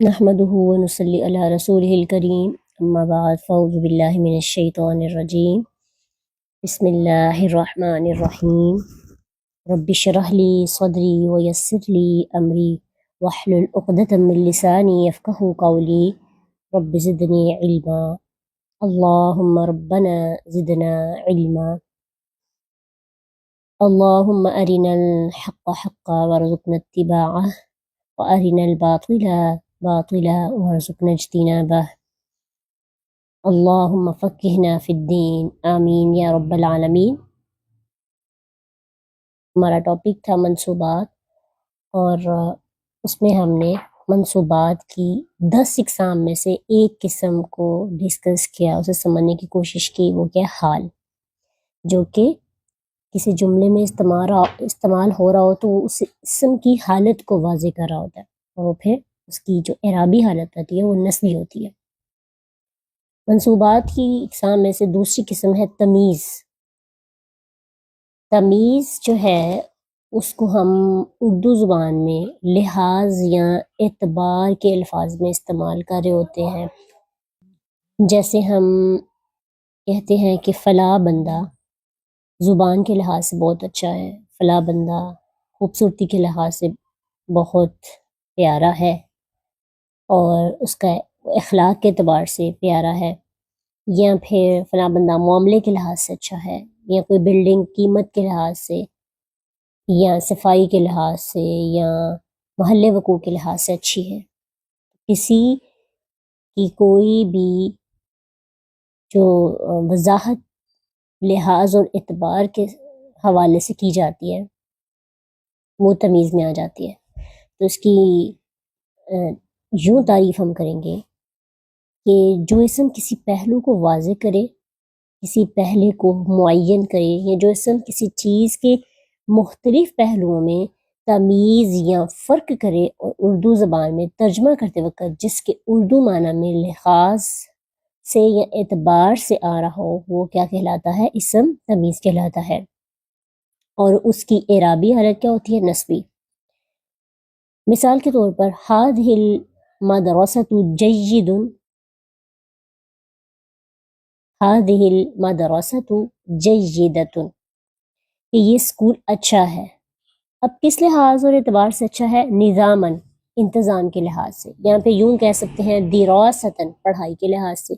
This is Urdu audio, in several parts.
نحمده ونصلي على رسوله الكريم اما بعد فاعوذ بالله من الشيطان الرجيم بسم الله الرحمن الرحيم رب اشرح لي صدري ويسر لي امري واحلل عقدة من لساني يفقهوا قولي رب زدني علما اللهم ربنا زدنا علما اللهم أرنا الحق حقا وارزقنا اتباعه وأرنا الباطل باطلا وارزقنا اجتنابه اللهم فقهنا في الدین آمین یا رب العالمین۔ ہمارا ٹاپک تھا منصوبات، اور اس میں ہم نے منصوبات کی 10 اقسام میں سے ایک قسم کو ڈسکس کیا، اسے سمجھنے کی کوشش کی، وہ کیا حال، جو کہ کسی جملے میں استعمال ہو رہا ہو تو اس اسم کی حالت کو واضح کر رہا ہوتا ہے، اور وہ پھر اس کی جو اعرابی حالت ہوتی ہے وہ نسبی ہوتی ہے۔ منصوبات کی اقسام میں سے دوسری قسم ہے تمیز۔ تمیز جو ہے اس کو ہم اردو زبان میں لحاظ یا اعتبار کے الفاظ میں استعمال کر رہے ہوتے ہیں، جیسے ہم کہتے ہیں کہ فلاں بندہ زبان کے لحاظ سے بہت اچھا ہے، فلاں بندہ خوبصورتی کے لحاظ سے بہت پیارا ہے، اور اس کا اخلاق کے اعتبار سے پیارا ہے، یا پھر فلاں بندہ معاملے کے لحاظ سے اچھا ہے، یا کوئی بلڈنگ قیمت کے لحاظ سے، یا صفائی کے لحاظ سے، یا محل وقوع کے لحاظ سے اچھی ہے۔ کسی کی کوئی بھی جو وضاحت لحاظ اور اعتبار کے حوالے سے کی جاتی ہے وہ تمیز میں آ جاتی ہے۔ تو اس کی یوں تعریف ہم کریں گے کہ جو اسم کسی پہلو کو واضح کرے، کسی پہلے کو معین کرے، یا جو اسم کسی چیز کے مختلف پہلوؤں میں تمیز یا فرق کرے، اور اردو زبان میں ترجمہ کرتے وقت جس کے اردو معنی میں لحاظ سے یا اعتبار سے آ رہا ہو، وہ کیا کہلاتا ہے؟ اسم تمیز کہلاتا ہے۔ اور اس کی اعرابی حالت کیا ہوتی ہے؟ نسبی۔ مثال کے طور پر هذه المدرسة جيد، هذه المدرسة جيدة، کہ یہ اسکول اچھا ہے۔ اب کس لحاظ اور اعتبار سے اچھا ہے؟ نظاماً، انتظام کے لحاظ سے، یا پھر یوں کہہ سکتے ہیں دراستاً، پڑھائی کے لحاظ سے،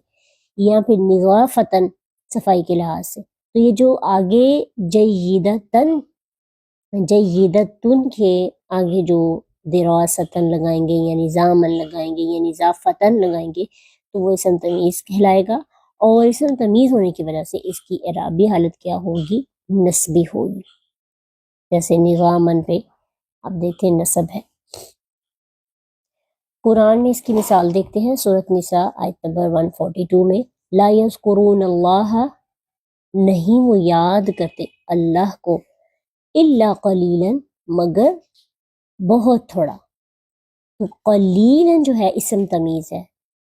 یا پھر نظافتاً، صفائی کے لحاظ سے۔ تو یہ جو آگے جیدتاً، جیدتن کے آگے جو دراستاً لگائیں گے، یا نظاماً لگائیں گے، یا نظافتاً لگائیں گے، تو وہ اسم تمیز کہلائے گا، اور اسم تمیز ہونے کی وجہ سے اس کی اعرابی حالت کیا ہوگی؟ نسبی ہوگی۔ جیسے نظاماً پہ آپ دیکھیں نصب ہے۔ قرآن میں اس کی مثال دیکھتے ہیں، سورۃ نساء آیت نمبر 142 میں، لا یذکرون اللہ، نہیں وہ یاد کرتے اللہ کو، الا قلیلا، مگر بہت تھوڑا۔ تو قلیلا جو ہے اسم تمیز ہے،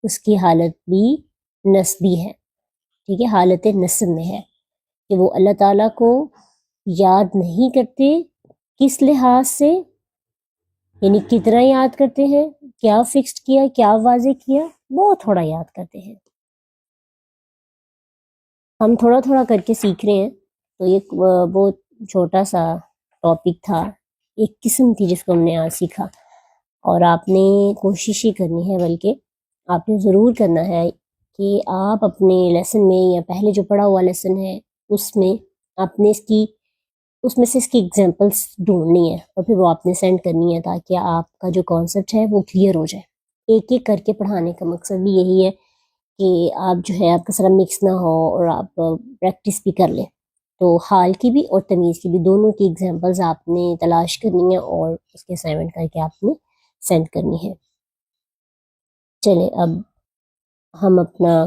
اس کی حالت بھی نسبی ہے، ٹھیک ہے، حالت نسب میں ہے، کہ وہ اللہ تعالیٰ کو یاد نہیں کرتے۔ کس لحاظ سے؟ یعنی کتنا یاد کرتے ہیں، کیا فکسڈ کیا، کیا واضح کیا؟ بہت تھوڑا یاد کرتے ہیں۔ ہم تھوڑا تھوڑا کر کے سیکھ رہے ہیں، تو یہ بہت چھوٹا سا ٹاپک تھا، ایک قسم تھی جس کو ہم نے آج سیکھا، اور آپ نے کوشش ہی کرنی ہے، بلکہ آپ نے ضرور کرنا ہے کہ آپ اپنے لیسن میں، یا پہلے جو پڑھا ہوا لیسن ہے اس میں آپ نے اس میں سے اس کی ایگزامپلس ڈھونڈنی ہے، اور پھر وہ آپ نے سینڈ کرنی ہے، تاکہ آپ کا جو کانسیپٹ ہے وہ کلیئر ہو جائے۔ ایک ایک کر کے پڑھانے کا مقصد بھی یہی ہے کہ آپ جو ہے آپ کا سارا مکس نہ ہو، اور آپ پریکٹس بھی کر لیں۔ تو حال کی بھی اور تمیز کی بھی، دونوں کی ایگزامپلز آپ نے تلاش کرنی ہے، اور اس کے اسائنمنٹ کر کے آپ نے سینڈ کرنی ہے۔ چلیں اب ہم اپنا